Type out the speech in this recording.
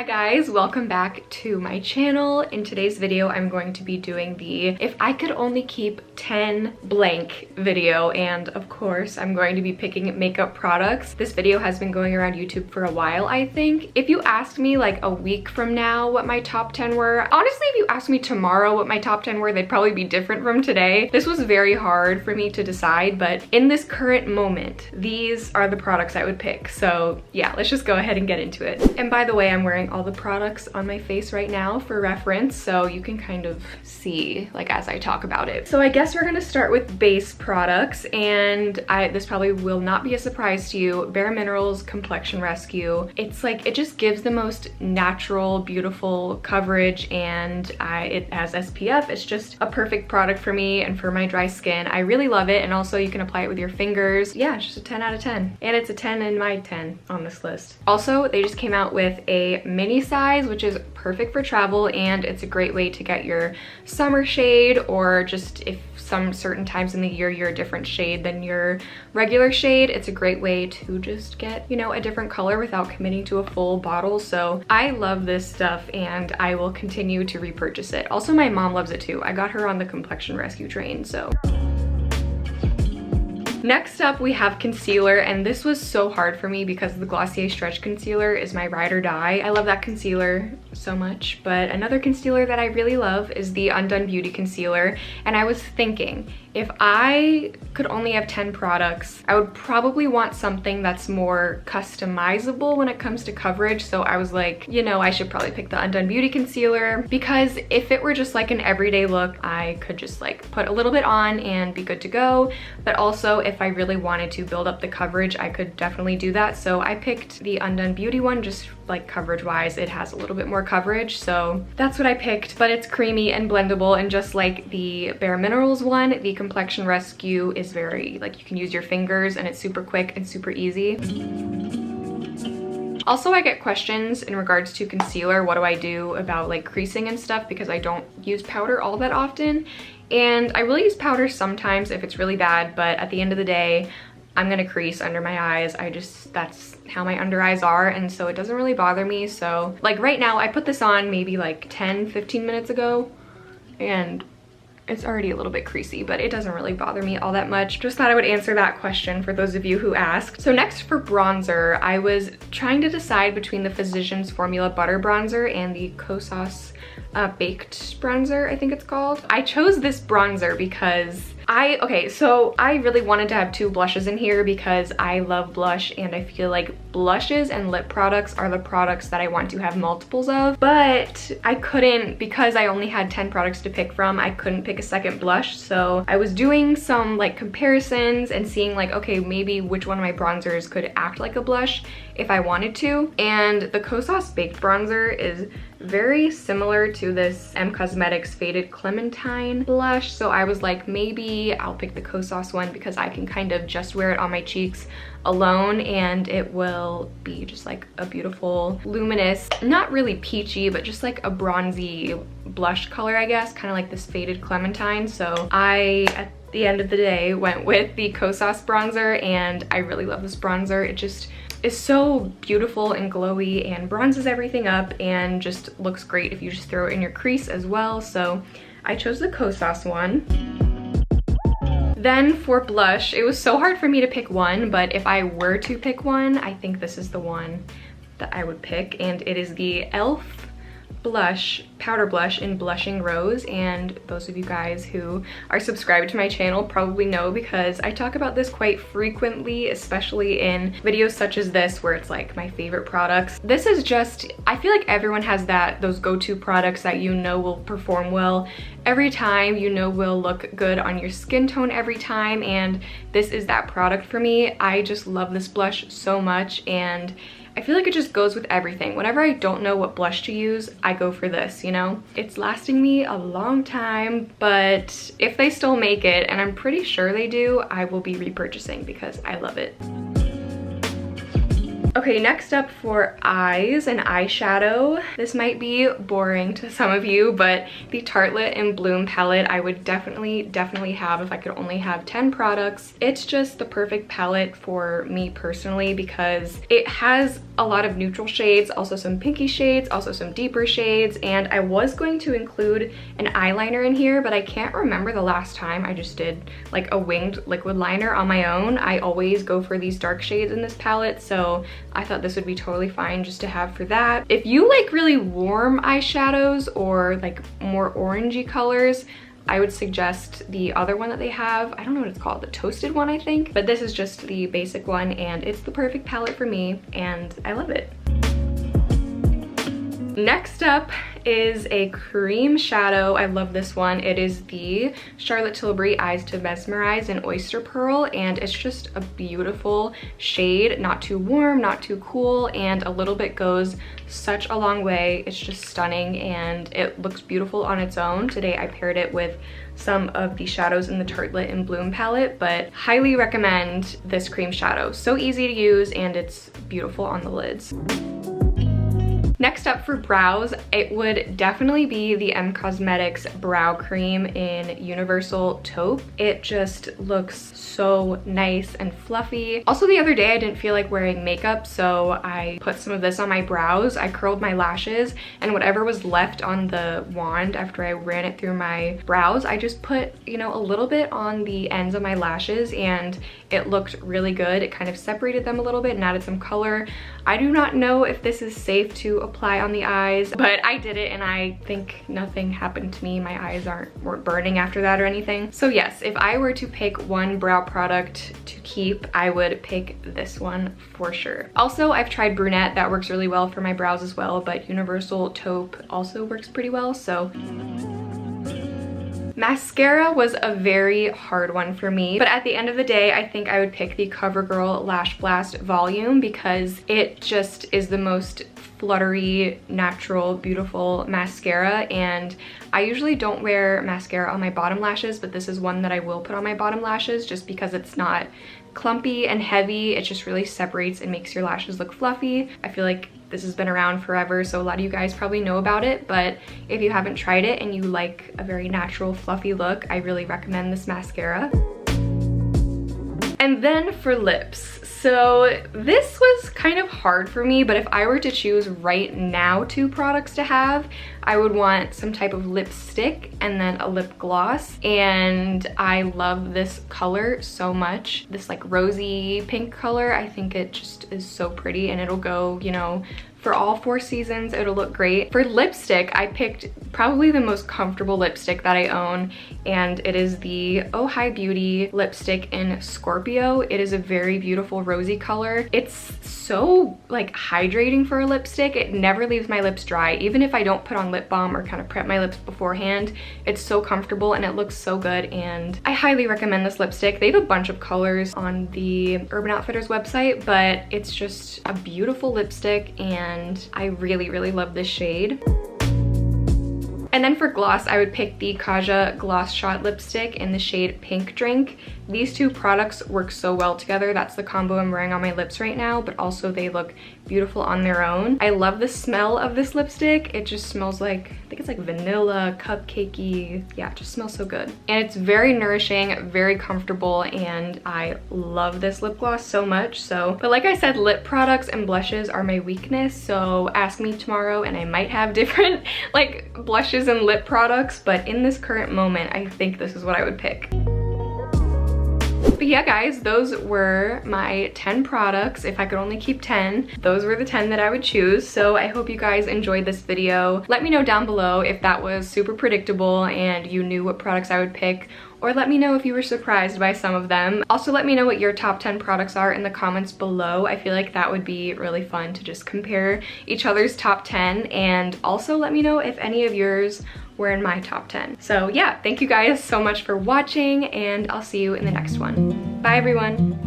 guys, welcome back to my channel. In today's video, I'm going to be doing the if I could only keep 10 blank video, and of course I'm going to be picking makeup products. This video has been going around YouTube for a while, I think. If you asked me like a week from now what my top 10 were, honestly if you asked me tomorrow what my top 10 were, they'd probably be different from today. This was very hard for me to decide, but in this current moment, these are the products I would pick. So yeah, let's just go ahead and get into it. And by the way, I'm wearing all the products on my face right now for reference, so you can kind of see like as I talk about it. So I guess we're gonna start with base products, and this probably will not be a surprise to you. BareMinerals Complexion Rescue. It's like, it just gives the most natural, beautiful coverage, and it has SPF. It's just a perfect product for me and for my dry skin. I really love it, and also you can apply it with your fingers. Yeah, it's just a 10 out of 10. And it's a 10 in my 10 on this list. Also, they just came out with a mini size, which is perfect for travel, and it's a great way to get your summer shade, or just if some certain times in the year you're a different shade than your regular shade, it's a great way to just get, you know, a different color without committing to a full bottle. So I love this stuff and I will continue to repurchase it. Also, my mom loves it too. I got her on the Complexion Rescue train, so. Next up, we have concealer, and this was so hard for me because the Glossier Stretch Concealer is my ride or die. I love that concealer so much, but another concealer that I really love is the Undone Beauty Concealer, and I was thinking, if I could only have 10 products, I would probably want something that's more customizable when it comes to coverage. So I was like, you know, I should probably pick the Undone Beauty Concealer, because if it were just like an everyday look, I could just like put a little bit on and be good to go. But also if I really wanted to build up the coverage, I could definitely do that. So I picked the Undone Beauty one, just like coverage wise, it has a little bit more coverage. So that's what I picked, but it's creamy and blendable. And just like the BareMinerals one, the Complexion Rescue is very, like, you can use your fingers and it's super quick and super easy. Also, I get questions in regards to concealer. What do I do about like creasing and stuff, because I don't use powder all that often. And I will use powder sometimes if it's really bad, but at the end of the day, I'm gonna crease under my eyes. That's how my under eyes are, and so it doesn't really bother me. So like right now, I put this on maybe like 10-15 minutes ago, and it's already a little bit creasy, but it doesn't really bother me all that much. Just thought I would answer that question for those of you who asked. So next, for bronzer, I was trying to decide between the Physicians Formula Butter Bronzer and the Kosas Baked Bronzer, I think it's called. I chose this bronzer because I really wanted to have two blushes in here because I love blush, and I feel like blushes and lip products are the products that I want to have multiples of, but I couldn't, because I only had 10 products to pick from, I couldn't pick a second blush. So I was doing some like comparisons and seeing like, okay, maybe which one of my bronzers could act like a blush if I wanted to. And the Kosas Baked Bronzer is very similar to this M Cosmetics Faded Clementine blush. So I was like, maybe I'll pick the Kosas one because I can kind of just wear it on my cheeks alone, and it will be just like a beautiful, luminous, not really peachy, but just like a bronzy blush color, I guess, kind of like this Faded Clementine. So I, at the end of the day, went with the Kosas bronzer, and I really love this bronzer. It just is so beautiful and glowy and bronzes everything up and just looks great if you just throw it in your crease as well. So I chose the Kosas one. Then for blush, it was so hard for me to pick one, but if I were to pick one, I think this is the one that I would pick, and it is the e.l.f. blush, powder blush in Blushing Rose. And those of you guys who are subscribed to my channel probably know, because I talk about this quite frequently, especially in videos such as this where it's like my favorite products. This is just, I feel like everyone has those go-to products that you know will perform well every time, you know will look good on your skin tone every time, and this is that product for me. I just love this blush so much, and I feel like it just goes with everything. Whenever I don't know what blush to use, I go for this, you know? It's lasting me a long time, but if they still make it, and I'm pretty sure they do, I will be repurchasing because I love it. Okay, next up for eyes and eyeshadow. This might be boring to some of you, but the Tartelette in Bloom palette I would definitely have if I could only have 10 products. It's just the perfect palette for me personally because it has a lot of neutral shades, also some pinky shades, also some deeper shades, and I was going to include an eyeliner in here, but I can't remember the last time I just did like a winged liquid liner on my own. I always go for these dark shades in this palette, so I thought this would be totally fine just to have for that. If you like really warm eyeshadows or like more orangey colors, I would suggest the other one that they have. I don't know what it's called, the toasted one, I think. But this is just the basic one, and it's the perfect palette for me, and I love it. Next up is a cream shadow. I love this one. It is the Charlotte Tilbury Eyes to Mesmerize in Oyster Pearl, and it's just a beautiful shade. Not too warm, not too cool, and a little bit goes such a long way. It's just stunning, and it looks beautiful on its own. Today I paired it with some of the shadows in the Tartelette in Bloom palette, but highly recommend this cream shadow. So easy to use, and it's beautiful on the lids. Next up for brows, it would definitely be the M Cosmetics brow cream in Universal Taupe. It just looks so nice and fluffy. Also, the other day I didn't feel like wearing makeup, so I put some of this on my brows. I curled my lashes, and whatever was left on the wand after I ran it through my brows, I just put, you know, a little bit on the ends of my lashes, and it looked really good. It kind of separated them a little bit and added some color. I do not know if this is safe to apply on the eyes, but I did it and I think nothing happened to me. My eyes weren't burning after that or anything. So yes, if I were to pick one brow product to keep, I would pick this one for sure. Also, I've tried brunette. That works really well for my brows as well, but Universal Taupe also works pretty well, so. Mascara was a very hard one for me, but at the end of the day, I think I would pick the Covergirl Lash Blast Volume because it just is the most fluttery, natural, beautiful mascara, and I usually don't wear mascara on my bottom lashes, but this is one that I will put on my bottom lashes just because it's not clumpy and heavy. It just really separates and makes your lashes look fluffy. I feel like this has been around forever, so a lot of you guys probably know about it, but if you haven't tried it and you like a very natural, fluffy look, I really recommend this mascara. And then for lips. So this was kind of hard for me, but if I were to choose right now 2 products to have, I would want some type of lipstick and then a lip gloss. And I love this color so much. This like rosy pink color. I think it just is so pretty, and it'll go, you know, for all 4 seasons. It'll look great. For lipstick, I picked probably the most comfortable lipstick that I own, and it is the Ohii Beauty lipstick in Scorpio. It is a very beautiful rosy color. It's so like hydrating for a lipstick. It never leaves my lips dry. Even if I don't put on lip balm or kind of prep my lips beforehand, it's so comfortable and it looks so good, and I highly recommend this lipstick. They have a bunch of colors on the Urban Outfitters website, but it's just a beautiful lipstick, and I really, really love this shade. And then for gloss, I would pick the Kaja Gloss Shot lipstick in the shade Pink Drink. These 2 products work so well together. That's the combo I'm wearing on my lips right now, but also they look beautiful on their own. I love the smell of this lipstick. It just smells like, I think it's like vanilla, cupcakey. Yeah, it just smells so good. And it's very nourishing, very comfortable, and I love this lip gloss so much. So, but like I said, lip products and blushes are my weakness, so ask me tomorrow and I might have different like blushes and lip products, but in this current moment, I think this is what I would pick. But yeah, guys, those were my 10 products. If I could only keep 10, those were the 10 that I would choose. So I hope you guys enjoyed this video. Let me know down below if that was super predictable and you knew what products I would pick, or let me know if you were surprised by some of them. Also, let me know what your top 10 products are in the comments below. I feel like that would be really fun to just compare each other's top 10, and also let me know if any of yours were in my top 10. So yeah, thank you guys so much for watching, and I'll see you in the next one. Bye everyone.